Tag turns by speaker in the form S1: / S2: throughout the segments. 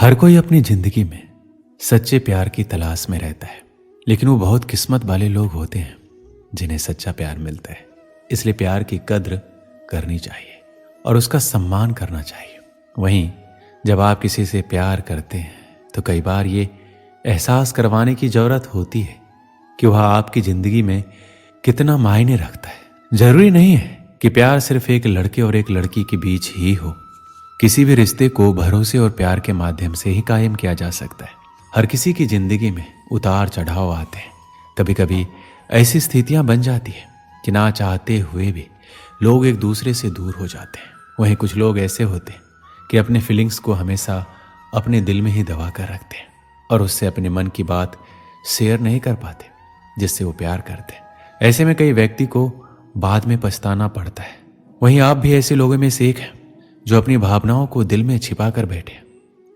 S1: हर कोई अपनी जिंदगी में सच्चे प्यार की तलाश में रहता है, लेकिन वो बहुत किस्मत वाले लोग होते हैं जिन्हें सच्चा प्यार मिलता है। इसलिए प्यार की कद्र करनी चाहिए और उसका सम्मान करना चाहिए। वहीं जब आप किसी से प्यार करते हैं तो कई बार ये एहसास करवाने की जरूरत होती है कि वह आपकी जिंदगी में कितना मायने रखता है। जरूरी नहीं है कि प्यार सिर्फ एक लड़के और एक लड़की के बीच ही हो। किसी भी रिश्ते को भरोसे और प्यार के माध्यम से ही कायम किया जा सकता है। हर किसी की जिंदगी में उतार चढ़ाव आते हैं। कभी कभी ऐसी स्थितियां बन जाती है कि ना चाहते हुए भी लोग एक दूसरे से दूर हो जाते हैं। वहीं कुछ लोग ऐसे होते हैं कि अपने फीलिंग्स को हमेशा अपने दिल में ही दबा कर रखते हैं और उससे अपने मन की बात शेयर नहीं कर पाते जिससे वो प्यार करते हैं। ऐसे में कई व्यक्ति को बाद में पछताना पड़ता है। वहीं आप भी ऐसे लोगों में से एक हैं जो अपनी भावनाओं को दिल में छिपा कर बैठे।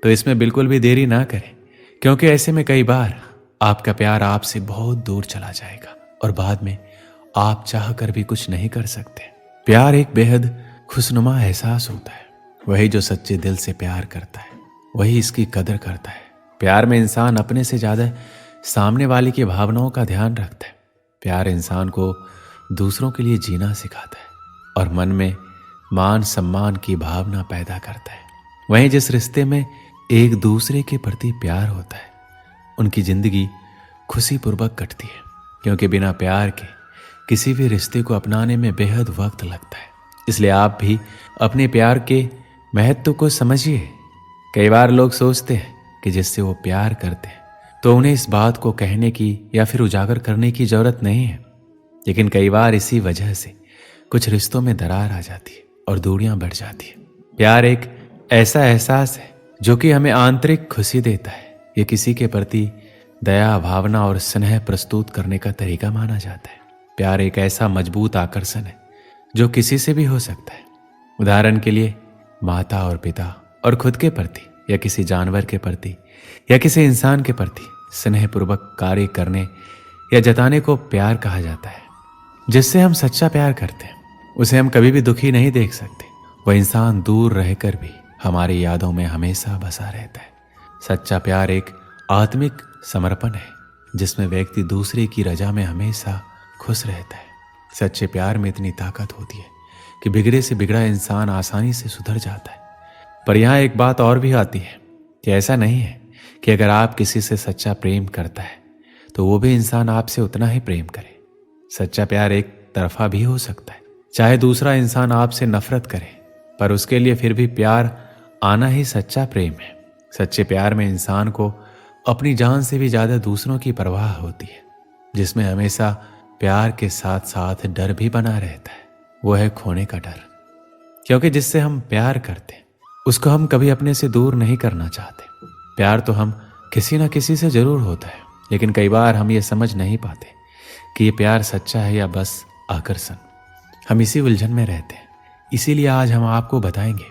S1: तो इसमें बिल्कुल भी देरी ना करें, क्योंकि ऐसे में कई बार आपका प्यार आपसे बहुत दूर चला जाएगा और बाद में आप चाह कर भी कुछ नहीं कर सकते। प्यार एक बेहद खुशनुमा एहसास होता है। वही जो सच्चे दिल से प्यार करता है वही इसकी कदर करता है। प्यार में इंसान अपने से ज्यादा सामने वाले की भावनाओं का ध्यान रखता है। प्यार इंसान को दूसरों के लिए जीना सिखाता है और मन में मान सम्मान की भावना पैदा करता है। वहीं जिस रिश्ते में एक दूसरे के प्रति प्यार होता है उनकी जिंदगी खुशीपूर्वक कटती है, क्योंकि बिना प्यार के किसी भी रिश्ते को अपनाने में बेहद वक्त लगता है। इसलिए आप भी अपने प्यार के महत्व को समझिए। कई बार लोग सोचते हैं कि जिससे वो प्यार करते हैं तो उन्हें इस बात को कहने की या फिर उजागर करने की जरूरत नहीं है, लेकिन कई बार इसी वजह से कुछ रिश्तों में दरार आ जाती है और दूरियां बढ़ जाती है। प्यार एक ऐसा एहसास है जो कि हमें आंतरिक खुशी देता है। ये किसी के प्रति दया, भावना और स्नेह प्रस्तुत करने का तरीका माना जाता है। प्यार एक ऐसा मजबूत आकर्षण है जो किसी से भी हो सकता है। उदाहरण के लिए माता और पिता और खुद के प्रति या किसी जानवर के प्रति या किसी इंसान के प्रति स्नेहपूर्वक कार्य करने या जताने को प्यार कहा जाता है। जिससे हम सच्चा प्यार करते हैं उसे हम कभी भी दुखी नहीं देख सकते। वह इंसान दूर रहकर भी हमारी यादों में हमेशा बसा रहता है। सच्चा प्यार एक आत्मिक समर्पण है जिसमें व्यक्ति दूसरे की रजा में हमेशा खुश रहता है। सच्चे प्यार में इतनी ताकत होती है कि बिगड़े से बिगड़ा इंसान आसानी से सुधर जाता है। पर यहाँ एक बात और भी आती है कि ऐसा नहीं है कि अगर आप किसी से सच्चा प्रेम करता है तो वो भी इंसान आपसे उतना ही प्रेम करे। सच्चा प्यार एक तरफा भी हो सकता है। चाहे दूसरा इंसान आपसे नफरत करे पर उसके लिए फिर भी प्यार आना ही सच्चा प्रेम है। सच्चे प्यार में इंसान को अपनी जान से भी ज्यादा दूसरों की परवाह होती है, जिसमें हमेशा प्यार के साथ साथ डर भी बना रहता है। वो है खोने का डर, क्योंकि जिससे हम प्यार करते उसको हम कभी अपने से दूर नहीं करना चाहते। प्यार तो हम किसी ना किसी से जरूर होता है, लेकिन कई बार हम ये समझ नहीं पाते कि ये प्यार सच्चा है या बस आकर्षण। हम इसी उलझन में रहते हैं। इसीलिए आज हम आपको बताएंगे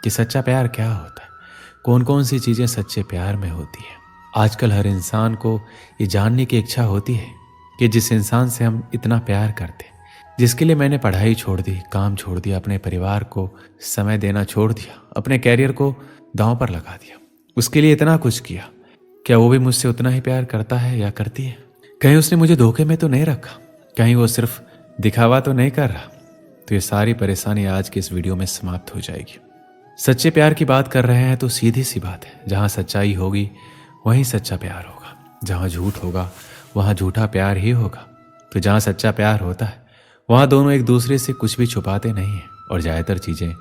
S1: कि सच्चा प्यार क्या होता है, कौन कौन सी चीजें सच्चे प्यार में होती है। आजकल हर इंसान को ये जानने की इच्छा होती है कि जिस इंसान से हम इतना प्यार करते, जिसके लिए मैंने पढ़ाई छोड़ दी, काम छोड़ दिया, अपने परिवार को समय देना छोड़ दिया, अपने कैरियर को दांव पर लगा दिया, उसके लिए इतना कुछ किया, क्या वो भी मुझसे उतना ही प्यार करता है या करती है? कहीं उसने मुझे धोखे में तो नहीं रखा? कहीं वो सिर्फ दिखावा तो नहीं कर रहा? तो ये सारी परेशानी आज की इस वीडियो में समाप्त हो जाएगी। सच्चे प्यार की बात कर रहे हैं तो सीधी सी बात है, जहां सच्चाई होगी वहीं सच्चा प्यार होगा, जहां झूठ होगा वहां झूठा प्यार ही होगा। तो जहां सच्चा प्यार होता है वहां दोनों एक दूसरे से कुछ भी छुपाते नहीं हैं और ज्यादातर चीजें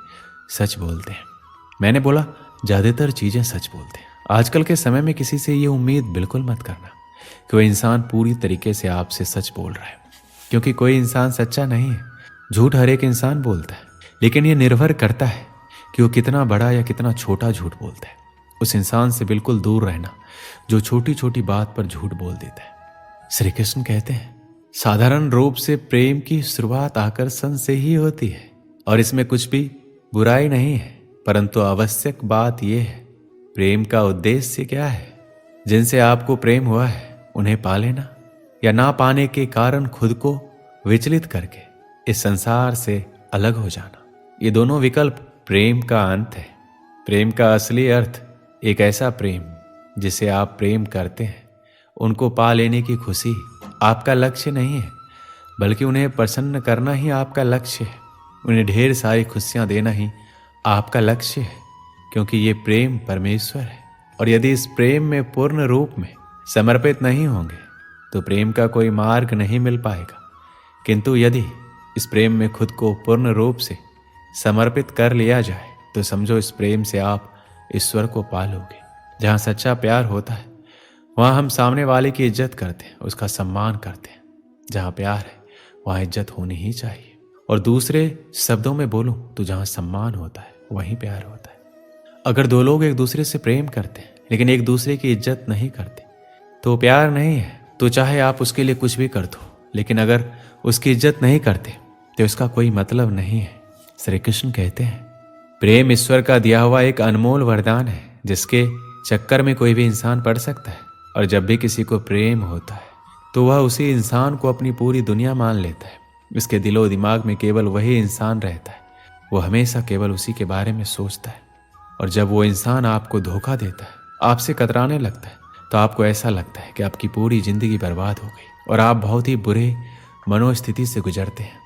S1: सच बोलते हैं। मैंने बोला ज्यादातर चीजें सच बोलते हैं। आजकल के समय में किसी से ये उम्मीद बिल्कुल मत करना कि वह इंसान पूरी तरीके से आपसे सच बोल रहा है, क्योंकि कोई इंसान सच्चा नहीं है। झूठ हर एक इंसान बोलता है, लेकिन यह निर्भर करता है कि वो कितना बड़ा या कितना छोटा झूठ बोलता है। उस इंसान से बिल्कुल दूर रहना जो छोटी छोटी बात पर झूठ बोल देता है। श्री कृष्ण कहते हैं, साधारण रूप से प्रेम की शुरुआत आकर्षण से ही होती है और इसमें कुछ भी बुराई नहीं है, परंतु आवश्यक बात यह है प्रेम का उद्देश्य क्या है। जिनसे आपको प्रेम हुआ है उन्हें पा लेना या ना पाने के कारण खुद को विचलित करके इस संसार से अलग हो जाना, ये दोनों विकल्प प्रेम का अंत है। प्रेम का असली अर्थ एक ऐसा प्रेम जिसे आप प्रेम करते हैं, उनको पा लेने की खुशी आपका लक्ष्य नहीं है, बल्कि उन्हें प्रसन्न करना ही आपका लक्ष्य है। उन्हें ढेर सारी खुशियां देना ही आपका लक्ष्य है, क्योंकि ये प्रेम परमेश्वर है। और यदि इस प्रेम में पूर्ण रूप में समर्पित नहीं होंगे तो प्रेम का कोई मार्ग नहीं मिल पाएगा। किंतु यदि इस प्रेम में खुद को पूर्ण रूप से समर्पित कर लिया जाए तो समझो इस प्रेम से आप ईश्वर को पालोगे। जहाँ सच्चा प्यार होता है वहाँ हम सामने वाले की इज्जत करते हैं, उसका सम्मान करते हैं। जहाँ प्यार है वहाँ इज्जत होनी ही चाहिए। और दूसरे शब्दों में बोलूं तो जहाँ सम्मान होता है वहीं प्यार होता है। अगर दो लोग एक दूसरे से प्रेम करते हैं लेकिन एक दूसरे की इज्जत नहीं करते तो प्यार नहीं है। तो चाहे आप उसके लिए कुछ भी कर दो, लेकिन अगर उसकी इज्जत नहीं करते तो इसका कोई मतलब नहीं है। श्री कृष्ण कहते हैं, प्रेम ईश्वर का दिया हुआ एक अनमोल वरदान है जिसके चक्कर में कोई भी इंसान पड़ सकता है। और जब भी किसी को प्रेम होता है तो वह उसी इंसान को अपनी पूरी दुनिया मान लेता है। इसके दिलो दिमाग में केवल वही इंसान रहता है, वो हमेशा केवल उसी के बारे में सोचता है। और जब वो इंसान आपको धोखा देता है, आपसे कतराने लगता है, तो आपको ऐसा लगता है कि आपकी पूरी जिंदगी बर्बाद हो गई और आप बहुत ही बुरे मनोस्थिति से गुजरते हैं।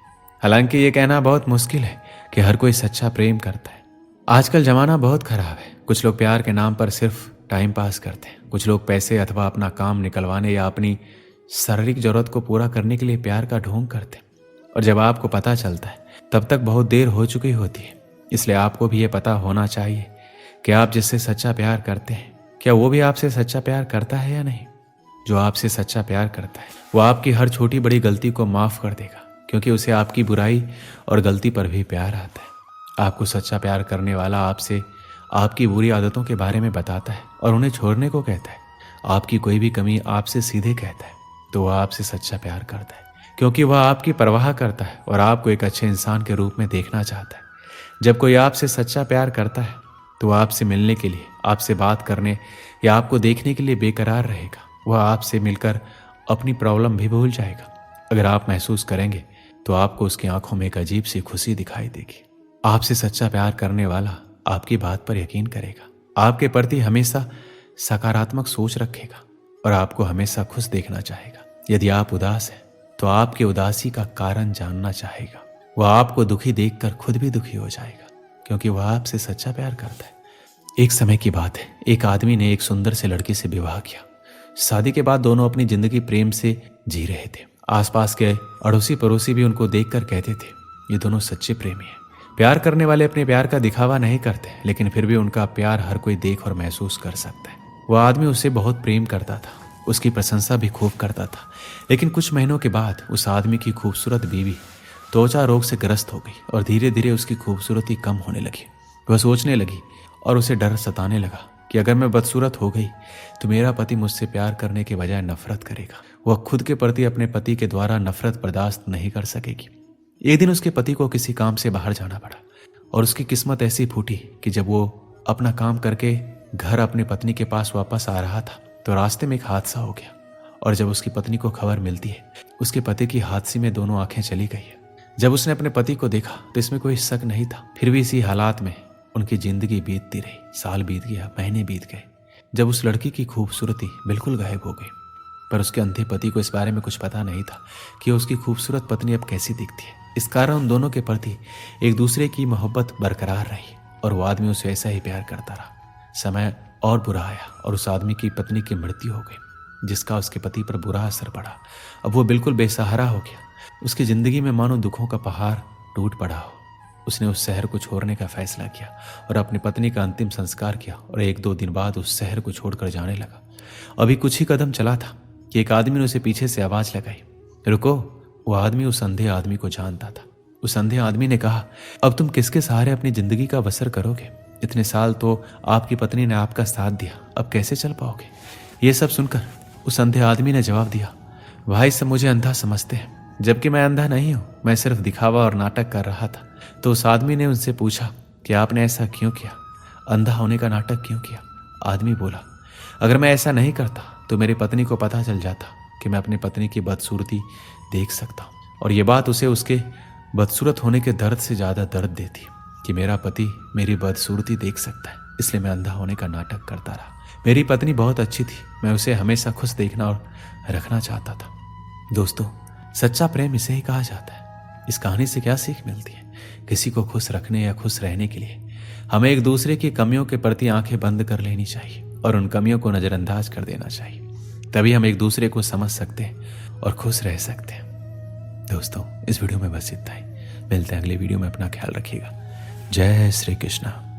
S1: हालांकि ये कहना बहुत मुश्किल है कि हर कोई सच्चा प्रेम करता है। आजकल जमाना बहुत खराब है। कुछ लोग प्यार के नाम पर सिर्फ टाइम पास करते हैं। कुछ लोग पैसे अथवा अपना काम निकलवाने या अपनी शारीरिक जरूरत को पूरा करने के लिए प्यार का ढोंग करते हैं। और जब आपको पता चलता है तब तक बहुत देर हो चुकी होती है। इसलिए आपको भी ये पता होना चाहिए कि आप जिससे सच्चा प्यार करते हैं, क्या वो भी आपसे सच्चा प्यार करता है या नहीं। जो आपसे सच्चा प्यार करता है वो आपकी हर छोटी बड़ी गलती को माफ कर देगा, क्योंकि उसे आपकी बुराई और गलती पर भी प्यार आता है। आपको सच्चा प्यार करने वाला आपसे आपकी बुरी आदतों के बारे में बताता है और उन्हें छोड़ने को कहता है। आपकी कोई भी कमी आपसे सीधे कहता है तो वह आपसे सच्चा प्यार करता है, क्योंकि वह आपकी परवाह करता है और आपको एक अच्छे इंसान के रूप में देखना चाहता है। जब कोई आपसे सच्चा प्यार करता है तो वह आपसे मिलने के लिए, आपसे बात करने या आपको देखने के लिए बेकरार रहेगा। वह आपसे मिलकर अपनी प्रॉब्लम भी भूल जाएगा। अगर आप महसूस करेंगे तो आपको उसकी आंखों में एक अजीब सी खुशी दिखाई देगी। आपसे सच्चा प्यार करने वाला आपकी बात पर यकीन करेगा, आपके प्रति हमेशा सकारात्मक सोच रखेगा और आपको हमेशा खुश देखना चाहेगा। यदि आप उदास हैं तो आपकी उदासी का कारण जानना चाहेगा। वह आपको दुखी देखकर खुद भी दुखी हो जाएगा, क्योंकि वह आपसे सच्चा प्यार करता है। एक समय की बात है, एक आदमी ने एक सुंदर से लड़की से विवाह किया। शादी के बाद दोनों अपनी जिंदगी प्रेम से जी रहे थे। आसपास के अड़ोसी पड़ोसी भी उनको देखकर कहते थे, ये दोनों सच्चे प्रेमी हैं। प्यार करने वाले अपने प्यार का दिखावा नहीं करते, लेकिन फिर भी उनका प्यार हर कोई देख और महसूस कर सकता है। वह आदमी उसे बहुत प्रेम करता था, उसकी प्रशंसा भी खूब करता था। लेकिन कुछ महीनों के बाद उस आदमी की खूबसूरत बीवी त्वचा रोग से ग्रस्त हो गई और धीरे धीरे उसकी खूबसूरती कम होने लगी। वह सोचने लगी और उसे डर सताने लगा कि अगर मैं बदसूरत हो गई तो मेरा पति मुझसे प्यार करने के बजाय नफरत करेगा। वह खुद के प्रति अपने पति के द्वारा नफरत बर्दाश्त नहीं कर सकेगी। एक दिन उसके पति को किसी काम से बाहर जाना पड़ा और उसकी किस्मत ऐसी फूटी कि जब वो अपना काम करके घर अपनी पत्नी के पास वापस आ रहा था तो रास्ते में एक हादसा हो गया। और जब उसकी पत्नी को खबर मिलती है, उसके पति की हादसे में दोनों आंखें चली गई है। जब उसने अपने पति को देखा तो इसमें कोई शक नहीं था। फिर भी इसी हालात में उनकी जिंदगी बीतती रही। साल बीत गया, महीने बीत गए। जब उस लड़की की खूबसूरती बिल्कुल गायब हो गई, पर उसके अंधे पति को इस बारे में कुछ पता नहीं था कि उसकी खूबसूरत पत्नी अब कैसी दिखती है। इस कारण उन दोनों के प्रति एक दूसरे की मोहब्बत बरकरार रही और वो आदमी उसे ऐसा ही प्यार करता रहा। समय और बुरा आया और उस आदमी की पत्नी की मृत्यु हो गई, जिसका उसके पति पर बुरा असर पड़ा। अब वो बिल्कुल बेसहारा हो गया। उसकी जिंदगी में मानो दुखों का पहाड़ टूट पड़ा हो। उसने उस शहर को छोड़ने का फैसला किया और अपनी पत्नी का अंतिम संस्कार किया और 1-2 दिन बाद उस शहर को छोड़कर जाने लगा। अभी कुछ ही कदम चला था कि एक आदमी ने उसे पीछे से आवाज लगाई, रुको। वो आदमी उस अंधे आदमी को जानता था। उस अंधे आदमी ने कहा, अब तुम किसके सहारे अपनी जिंदगी का बसर करोगे? इतने साल तो आपकी पत्नी ने आपका साथ दिया, अब कैसे चल पाओगे? ये सब सुनकर उस अंधे आदमी ने जवाब दिया, भाई सब मुझे अंधा समझते हैं, जबकि मैं अंधा नहीं हूं। मैं सिर्फ दिखावा और नाटक कर रहा था। तो उस आदमी ने उनसे पूछा कि आपने ऐसा क्यों किया? अंधा होने का नाटक क्यों किया? आदमी बोला, अगर मैं ऐसा नहीं करता तो मेरी पत्नी को पता चल जाता कि मैं अपनी पत्नी की बदसूरती देख सकता हूँ, और ये बात उसे उसके बदसूरत होने के दर्द से ज़्यादा दर्द देती कि मेरा पति मेरी बदसूरती देख सकता है। इसलिए मैं अंधा होने का नाटक करता रहा। मेरी पत्नी बहुत अच्छी थी, मैं उसे हमेशा खुश देखना और रखना चाहता था। दोस्तों, सच्चा प्रेम इसे ही कहा जाता है। इस कहानी से क्या सीख मिलती है? किसी को खुश रखने या खुश रहने के लिए हमें एक दूसरे की कमियों के प्रति आंखें बंद कर लेनी चाहिए और उन कमियों को नजरअंदाज कर देना चाहिए। तभी हम एक दूसरे को समझ सकते हैं और खुश रह सकते हैं। दोस्तों, इस वीडियो में बस इतना ही। मिलते हैं अगले वीडियो में। अपना ख्याल रखिएगा। जय श्री कृष्णा।